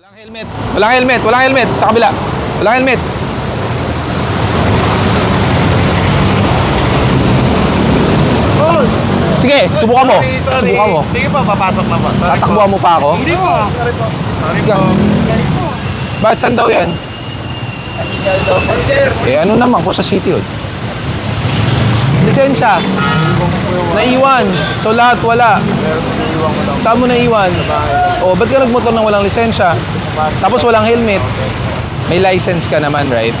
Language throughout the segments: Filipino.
Walang helmet. Walang helmet. Walang helmet. Sa kabila. Walang helmet. Sige, subukan mo. Sorry. Subukan mo. Sige po, papasok na po. Sorry Tatakbuhan mo pa ako? Hindi po. Sorry po. Sorry po. Bakit saan daw yan? Eh ano naman po sa city yun? Lisensya. Naiwan. So lahat wala. Saan mo naiwan? O, ba't ka nagmotor nang walang lisensya? Tapos walang helmet. May license ka naman, right?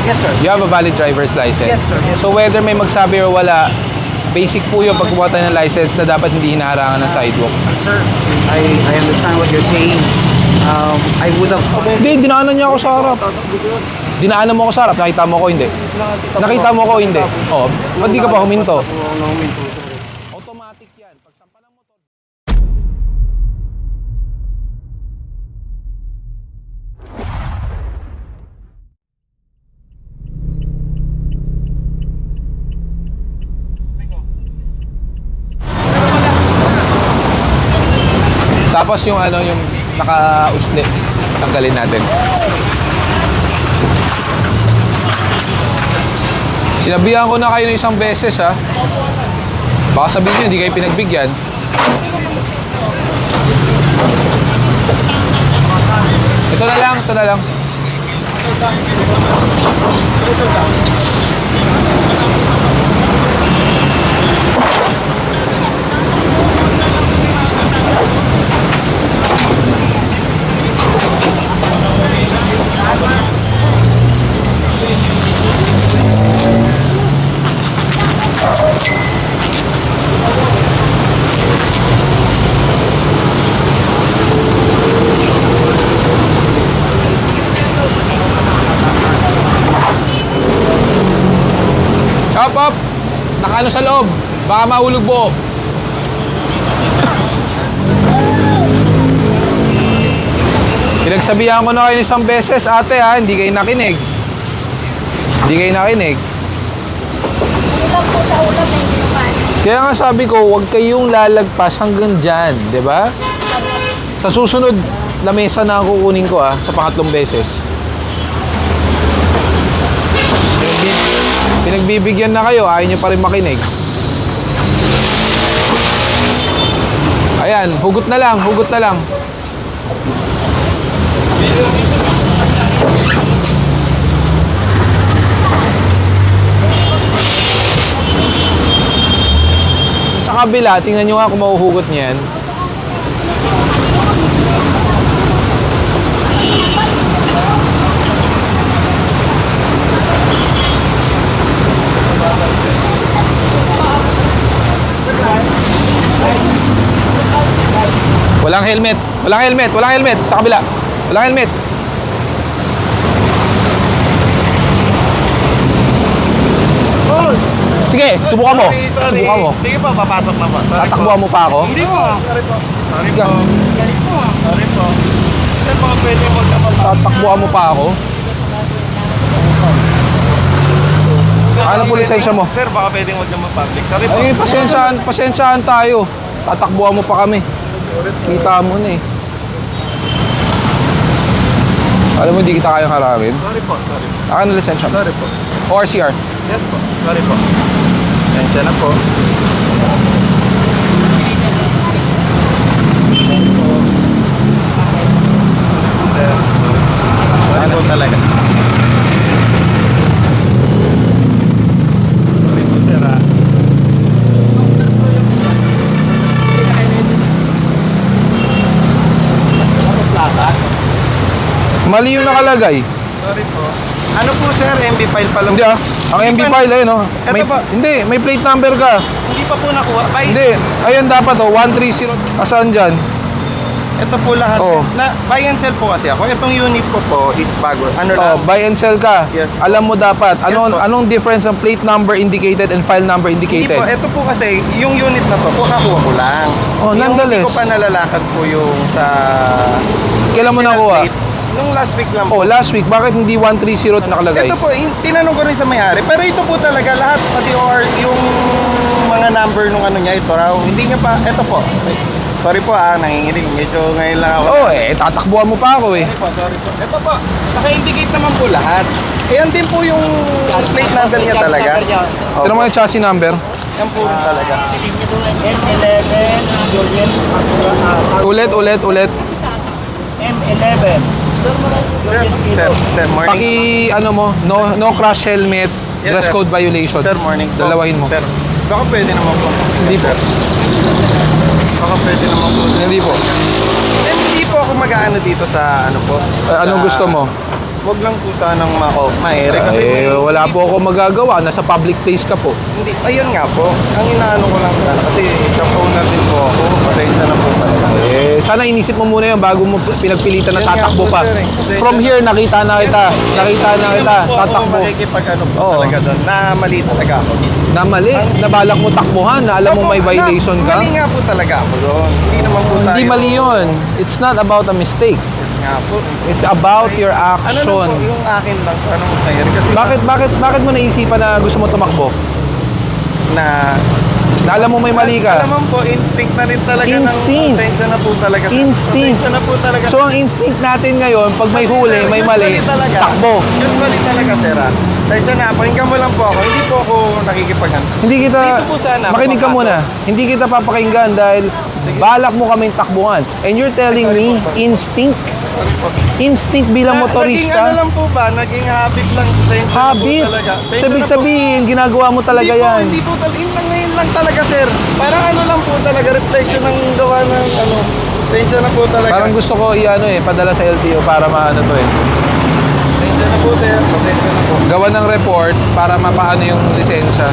Yes, sir. You have a valid driver's license. Yes, sir. Yes, So whether may magsabi or wala, basic po yung pagkuha tayo ng license na dapat hindi hinaharangan ng sidewalk. Sir, I understand what you're saying. I would have... Hindi, dinaanan niya ako sa harap. Dinaanan mo ako sa harap, nakita mo ako hindi. Nakita mo ako hindi. Oh, ba't di ka pa huminto? Automatic yan. Pag sampa ng motor. Tapos yung ano, yung naka-usli, tanggalin natin. Sinabihan ko na kayo ng isang beses, ha. Baka sabihin nyo, hindi kayo pinagbigyan. Ito na lang, ito na lang. Hop, hop! Nakaano sa loob. Baka mahulog buo. Pinagsabihan ko na kayo isang beses, ate, ha. Hindi kayo nakinig. Hindi kayo nakinig. Kaya nga sabi ko, huwag kayong lalagpas hanggang dyan. Diba? Sa susunod, lamesa na ang kukunin ko, sa pangatlong beses. Pinagbibigyan na kayo, ayaw nyo pa rin makinig. Ayan, hugot na lang, hugot na lang. Sa kabila, tingnan nyo nga kung mahuhugot niyan. Walang helmet. Walang helmet. Walang helmet. Sa kabila. Walang helmet. Sige, subukan mo. Sorry. Subukan mo. Sige po, papasok na po. Sorry Tatakbuhan mo pa ako? Hindi po. Sorry po. Sorry po. Sorry po. Sir, baka pwede mo naman. Tatakbuhan mo pa ako? Ano po lisensya mo? Sir, baka pwede mo naman public. Sorry po. Ay, pasensyahan tayo. Tatakbuhan mo pa kami. Kita mo na eh. Alam mo, hindi kita kayang harapin. Sorry po. Sorry po. Ano lisensya mo? Sorry po. ORCR? Yes po. Sorry po. Tensya na po. Sir. Sorry po talaga. Sorry po, sir, ha. Mali yung nakalagay. Sorry po. Ano po, sir? MB file pa lang. Hindi Ang MB file ayun oh. May, Ito pa. hindi, may plate number ka. Hindi pa po nakuha. Hindi, ayun dapat 130. Asaan dyan? Ito po lahat. Oo. Buy and sell po kasi ako. Itong unit ko po is bago. Ano lang? Buy and sell ka. Yes po. Alam mo dapat. Yes po. Anong difference ng plate number indicated and file number Hindi indicated? po. Ito po kasi, yung unit na to, kuha ko lang. Oh, Yung nonetheless. Hindi ko pa nalalakad po yung sa... Kailan mo nakuha? plate. Nung last week lang po. Oh, last week. Bakit hindi 130 nakalagay? Ito po, tinanong ko rin sa may-ari. Pero ito po talaga lahat, pati or yung mga number nung ano niya, ito raw. Hindi niya pa, ito po. Sorry po nanginginig. Medyo ngayon lang ako. Oo tatakbuhan mo pa ako eh. Sorry po, sorry po. Ito po, naka-indicate naman po lahat. Ayan din po yung plate number niya talaga. Tignan mo yung chassis number. Yan po rin talaga. M11, Julian, Ulit. M11. Sir, morning. Paki ano mo, no crash helmet, Yes, dress sir. code violation. Sir, morning po. Dalawahin mo. Sir, baka pwede naman po. Hindi po. Baka pwede naman po. Hindi po. Hindi po ako mag-aano dito sa ano po. Anong sa- gusto mo? Wag lang po sanang ma-ere kasi Wala po ako magagawa. Nasa public place ka po. hindi. Ayun nga po. Ang inaano ko lang sana kasi shop owner din po ako. Pasensya na po talaga. Sana inisip mo muna yun bago mo pinagpilitan na Yun nga tatakbo po, pa. sir, eh. Pasensya From na. here, nakita na kita. Nakita na kita. Hindi naman po ako Tatakbo. makikipag-ano po Oo. talaga doon. Na mali talaga ako. Na mali. Nabalak mo takbuhan. Na alam mo may Opo, violation ka. Mali nga po talaga ako doon. Hindi naman po tayo. Hindi mali yun. It's not about a mistake. Nga po. It's about your Ano lang po, action. yung akin lang. Ano mo tayo? Kasi Bakit mo naisipan na gusto mo tumakbo? na Na alam mo may mali ka. alam mo po, instinct na rin talaga Instinct. ng pasensya na po talaga. Instinct. Pasensya na po talaga. So ang instinct natin ngayon, pag may huli, may mali, Usually talaga, takbo. Usually talaga, sir. Pasensya na, pakinggan mo lang po ako. Hindi po ako nakikipaghan. Hindi kita, Dito po sana, makinig ka papasok. muna. Hindi kita papakinggan dahil balak mo kaming takbuhan. And you're telling me, instinct? Sorry po. Instinct bilang Naging ano motorista? lang po ba? Naging habit lang. Pasensya Habit? na po talaga. Pasensya Sabi na po. sabihin, ginagawa mo talaga hindi yan. Po, hindi po talaga. Yun lang ngayon lang talaga, sir. Parang ano lang po talaga. Reflection ng gawa ng ano. Pasensya na po talaga. Parang gusto ko padala sa LTO para maano to eh. Pasensya na po, sir. Pasensya na po. Gawa ng report para mapaano yung lisensya.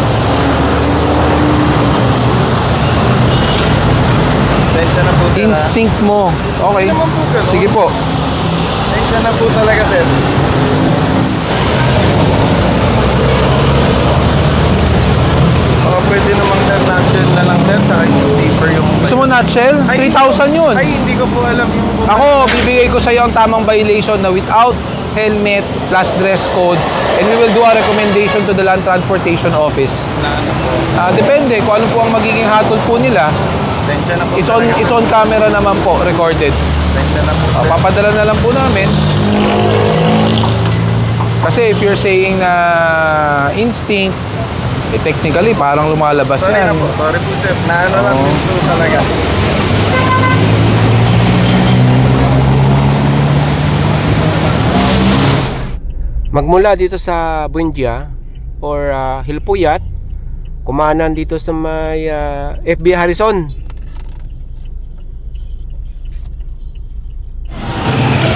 Pasensya na po, sir. Instinct mo. Okay. Hindi naman po ganun. Sige po. Pasensya na po talaga, sir. Baka pwede namang sir, nutshell na lang, sir. Saka yung sleeper yung... Gusto mo nutshell? 3,000 yun. Ay, hindi ko po alam yung... Ako, bibigay ko sa iyo ang tamang violation na without helmet plus dress code and we will do a recommendation to the Land Transportation Office. Na ano po. Depende kung ano po ang magiging hatol po nila. Pasensya na po It's on camera naman po, recorded. Pasensya na po, sir. Papadala na lang po namin. Kasi if you're saying na instinct, technically parang lumalabas Sorry yan. na po. Sorry po, sir. Naano lang din po talaga. Magmula dito sa Buendia or Hilpuyat, kumanan dito sa may FB Harrison.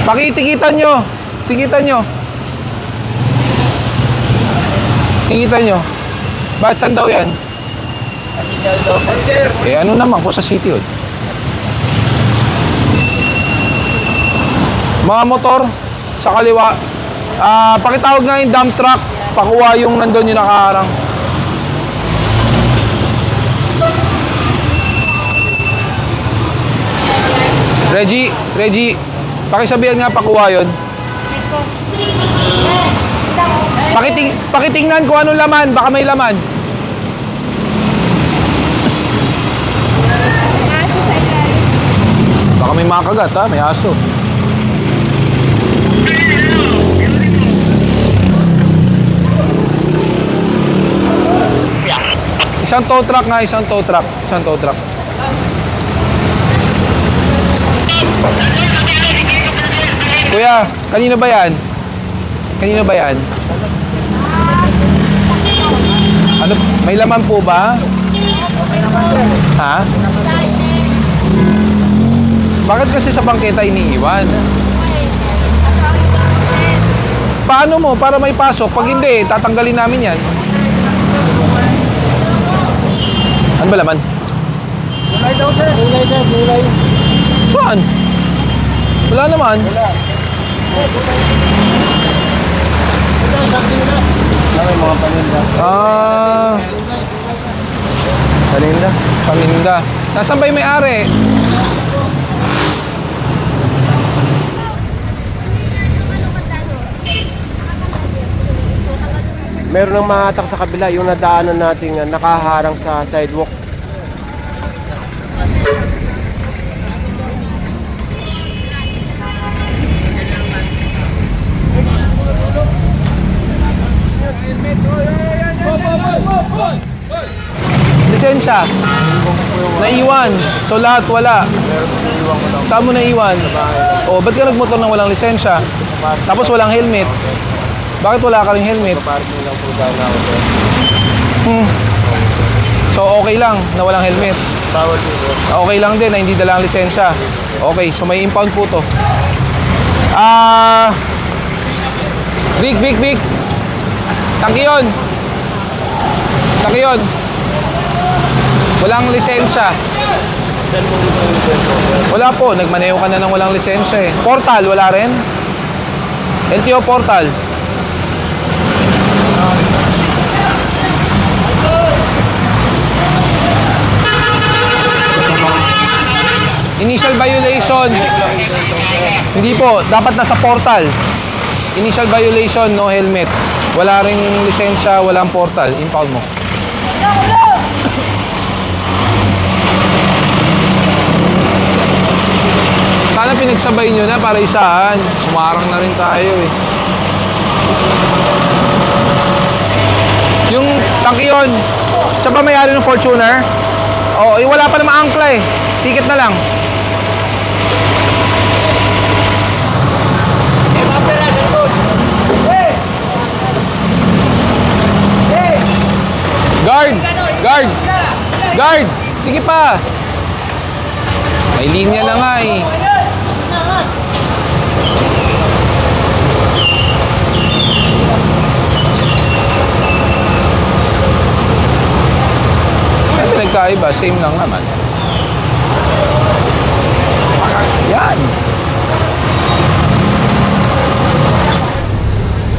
Pakitikitan nyo. Tikitan nyo. Tikitan nyo. Bakit saan daw yan? Ano naman ko sa city yun. Mga motor sa kaliwa. Pakitawag nga yung dump truck. Pakuha yung nandun yung nakaharang. Reggie, pakisabihan nga pakuha yun. Pakitingnan kung anong laman, baka may laman. Baka may makagat ha, may aso. Isang tow truck nga, isang tow truck. Kuya, kanino ba yan? Ano, may laman po ba? Ha? Bakit kasi sa bangketa iniiwan? Paano mo? Para may pasok. Pag hindi, tatanggalin namin yan. Ano ba laman? Kulay daw, sir. Kulay. Saan? Wala naman. May mga paninda. Paninda. Nasaan ba yung may-ari? Meron ng mahatak sa kabila, yung nadaanan nating nakaharang sa sidewalk. lisensya? Naiwan. So lahat wala. Saan mo naiwan? O, ba't ka nagmotor ng walang lisensya? Tapos walang helmet. Bakit wala ka ring helmet? Parking lang po sana ako, sir. So okay lang na walang helmet. Bawal po, sir. Okay lang din na hindi dala ang lisensya. Okay, so may impound po to. Vic. Tangkiyon. Walang lisensya. Saan mo dito yung lisensya, sir? Wala po, nagmaneho ka na ng walang lisensya eh. Portal, wala rin? LTO portal. Initial violation. Hindi po, dapat nasa portal. Initial violation, no helmet. Wala ring lisensya, walang portal. Impound mo. Sana pinagsabay nyo na para isahan. Sumarang na rin tayo eh. Yung tangkiyon, siya ba may-ari ng Fortuner? Oo, wala pa namang angkla eh. Ticket na lang. Guard! Sige pa! May linya na nga eh. Ay, pinagkaiba, same lang naman. Yan.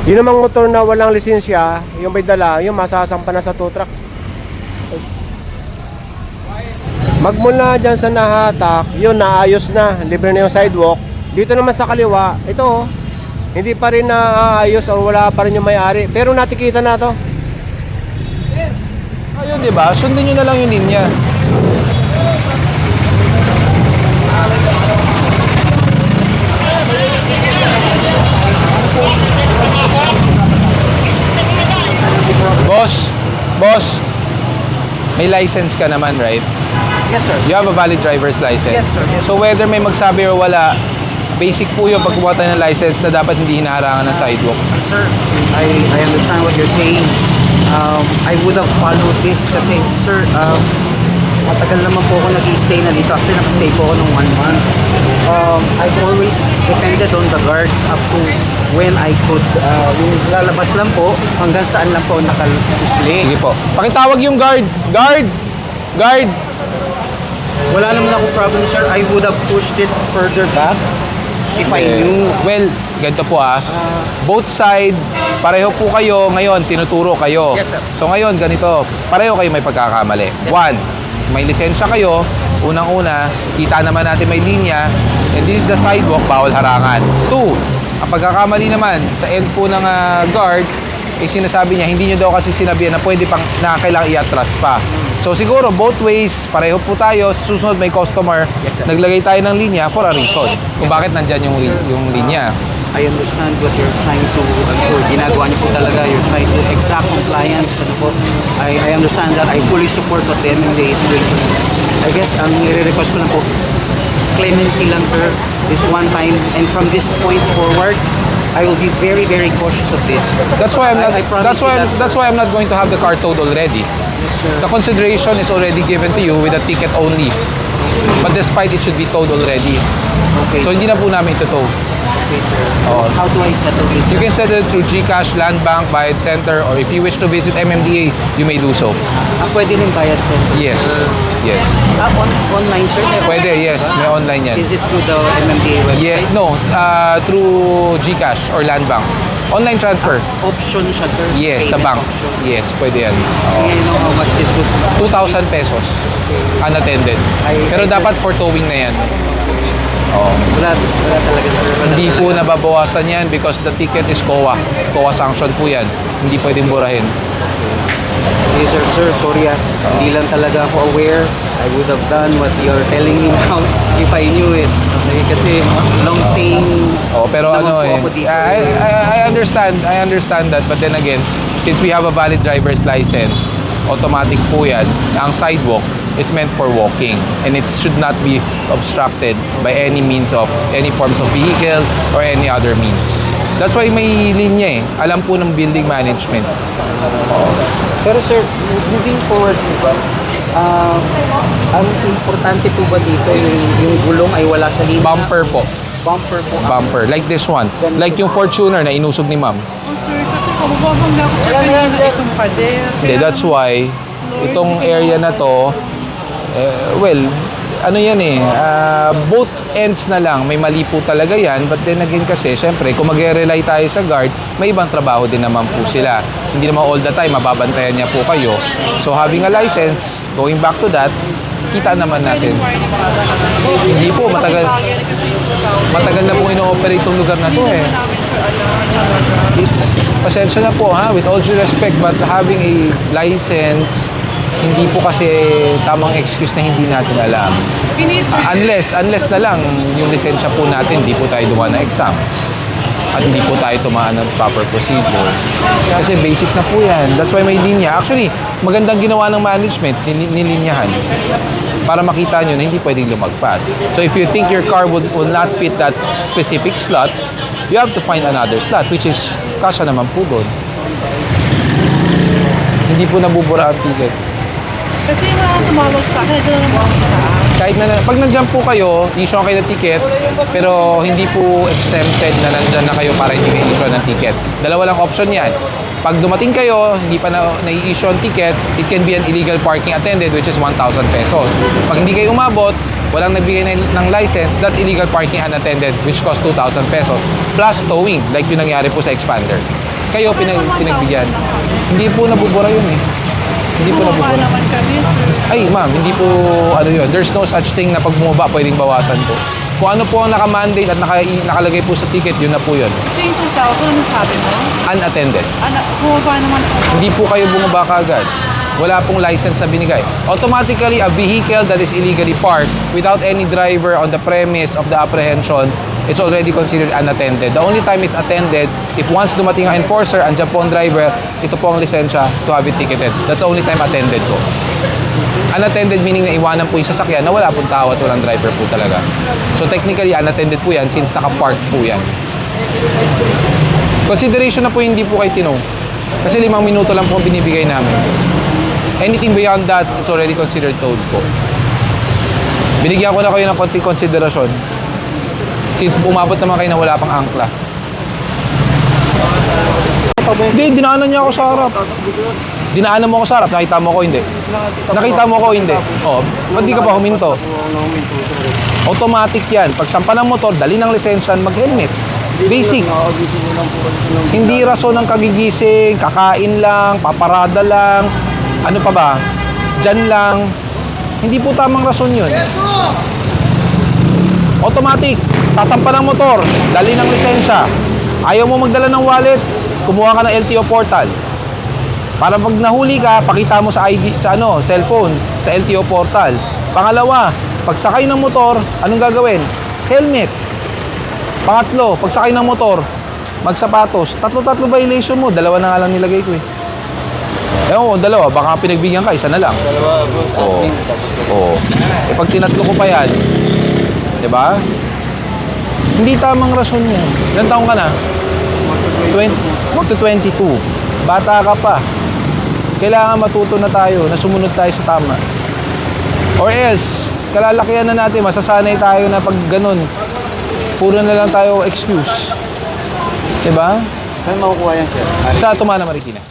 Yun namang motor na walang lisensya, yung may dala, yung masasampa na sa tow truck. Magmula dyan sa nahatak, yun naayos na, libre na yung sidewalk. Dito naman sa kaliwa, ito oh, hindi pa rin naayos o wala pa rin yung may-ari. Pero natikita na to. Ayun, di ba? Sundin nyo na lang yung linya. Boss, may license ka naman, right? Yes, sir. You have a valid driver's license. Yes, sir. Yes, So whether may magsabi or wala, basic po yung pagkuha tayo ng license na dapat hindi hinaharangan ng sidewalk. Sir, I understand what you're saying. I would have followed this kasi, sir, matagal naman po ako nag-i-stay na dito. Actually, nag-stay po ako ng 1 month. I've always depended on the guards up to when I could, yung lalabas lang po, hanggang saan lang po nakalusli. Sige po. Pakitawag yung guard. Guard! Wala naman ako problem, sir. I would have pushed it further back if I knew. Well, ganito po both side, pareho po kayo. Ngayon, tinuturo kayo. Yes, sir. So ngayon, ganito. Pareho kayo may pagkakamali. One, may lisensya kayo. Unang-una, kita naman natin may linya. And this is the sidewalk, bawal harangan. Two, ang pagkakamali naman sa end po ng guard, sinasabi niya, hindi nyo daw kasi sinabihan na pwede pang na kailangang i-atras pa. So siguro both ways, pareho po tayo. Sa susunod may customer, naglagay tayo ng linya for a reason. Kung bakit nandyan yung linya. I understand what you're trying to, ginagawa niyo po talaga, you're trying to exact compliance. Ano po. I understand that. I fully support what the MMDA is doing. I guess, ang nire-request ko lang po, clemency lang, sir. This one time, and from this point forward, I will be very, very cautious of this. That's why I'm not. I promise That's why. you that, sir. That's why I'm not going to have the car towed already. Yes, sir. The consideration is already given to you with a ticket only. But despite it should be towed already. Okay, So sir. hindi na po namin ito tow. Okay, sir. Oo. How do I settle this? You can settle through GCash, Land Bank, Bayad Center, or if you wish to visit MMDA, you may do so. Pwede rin bayad, sir. Yes. Yes. Online, sir? Pwede, yes. May online yan. Is it through the MMDA website? Yeah, no, through GCash or Land Bank. Online transfer. Option siya, sir? Yes, sa Payment bank. option. Yes, pwede yan. Do you know how much this would 2,000 pesos. Unattended. Pero dapat for towing na yan. Oo. Wala talaga, sir. Wala Hindi talaga. po nababawasan yan because the ticket is COA. COA sanction po yan. Hindi pwedeng burahin. Sige, sir. Sir, sorry ah. Hindi lang talaga ako aware. I would have done what you're telling me now if I knew it. Okay, kasi long staying Oh, pero naman ano po eh. ako dito. I understand that. But then again, since we have a valid driver's license, automatic po yan. Ang sidewalk is meant for walking and it should not be obstructed by any means of any forms of vehicle or any other means. That's why may linya Alam po ng building management. Pero sir, moving forward po ba, ang importante po ba dito yung gulong ay wala sa linya? Bumper po. Bumper po. Bumper. Like this one. Like yung Fortuner na inusog ni ma'am. Oh, sir, kasi pababang na ako sa kanina itong pader. Hindi, that's why itong area na to, well, ano yan both ends na lang, may mali po talaga yan, but then again kasi, syempre, kung mag-rely tayo sa guard, may ibang trabaho din naman po sila. Hindi naman all the time, mababantayan niya po kayo. So having a license, going back to that, kita naman natin. Hindi po, matagal na pong ino-operate itong lugar na to It's, pasensya na po with all due respect, but having a license, hindi po kasi tamang excuse na hindi natin alam. Unless na lang yung lisensya po natin, hindi po tayo dumaan na exam. At hindi po tayo tumaan ng proper procedure. Kasi basic na po yan. That's why may linya. Actually, magandang ginawa ng management, nilinyahan. Para makita nyo na hindi pwedeng lumagpas. So if you think your car will not fit that specific slot, you have to find another slot, which is kasya naman po doon. Hindi po nabubura ang ticket. Kasi yung mga tumawag sa akin, ito naman ako sa taas. Kahit na, pag nandyan po kayo, issue kayo ng ticket, pero hindi po exempted na nandyan na kayo para hindi kayo issue ng ticket. Dalawa lang option yan. Pag dumating kayo, hindi pa na-issue ang ticket, it can be an illegal parking attended, which is 1,000 pesos. Pag hindi kayo umabot, walang nagbigay ng license, that's illegal parking unattended, which costs 2,000 pesos. Plus towing, like yung nangyari po sa Expander. Kayo, pinagbigyan. Hindi po nabubura yun Hindi po Bumaba nabubura. naman kami, sir. Ay, ma'am, hindi po yun. There's no such thing na pag bumaba, pwedeng bawasan po. Kung ano po ang naka-mandate at nakalagay po sa ticket, yun na po yun. Kasi yung 2,000, ano sabi mo? Unattended. Bumaba naman po. Hindi po kayo bumaba kaagad. Wala pong license na binigay. Automatically, a vehicle that is illegally parked without any driver on the premise of the apprehension, it's already considered unattended. The only time it's attended, if once dumating ang enforcer, andyan po ang driver, ito po ang lisensya to have it ticketed. That's the only time attended po. Unattended meaning na iwanan po yung sasakyan na wala pong tao at walang driver po talaga. So technically, unattended po yan since naka-park po yan. Consideration na po hindi po kayo tinong. Kasi 5 minuto lang po ang binibigay namin. Anything beyond that, it's already considered towed po. Binigyan ko na kayo ng konting konsiderasyon. Since umabot naman kayo na wala pang angkla. Hindi, dinaanan niya ako sa harap. Dinaanan mo ako sa harap, nakita mo ko hindi. Nakita mo ko hindi. Oh, ba't di ka pa huminto? Automatic yan. Pag sampa ng motor, dali ng lisensya, mag-helmet. Basic. Hindi rason ng kagigising, kakain lang, paparada lang, ano pa ba? Diyan lang. Hindi po tamang rason yun. Automatic. Sasampa ng motor, dali ng lisensya. Ayaw mo magdala ng wallet, kumuha ka ng LTO portal. Para pag nahuli ka, pakita mo sa ID, sa cellphone, sa LTO portal. Pangalawa, pagsakay ng motor, anong gagawin? Helmet. Pangatlo, pagsakay ng motor, magsapatos. Tatlo violation mo, 2 na nga lang nilagay ko Ewan ko, 2, baka pinagbigyan ka, 1 na lang. Dalawa, bro. Oo. Pag tinatlo ko pa yan, di ba? Hindi tamang rason yan. Ilan taong ka na? 22. Bata ka pa. Kailangan matuto na tayo, na sumunod tayo sa tama. Or else, kalalakihan na natin, masasanay tayo na pag ganun, puro na lang tayo excuse. Diba? Saan makukuha yan, sir? Sa Tumana, Marikina.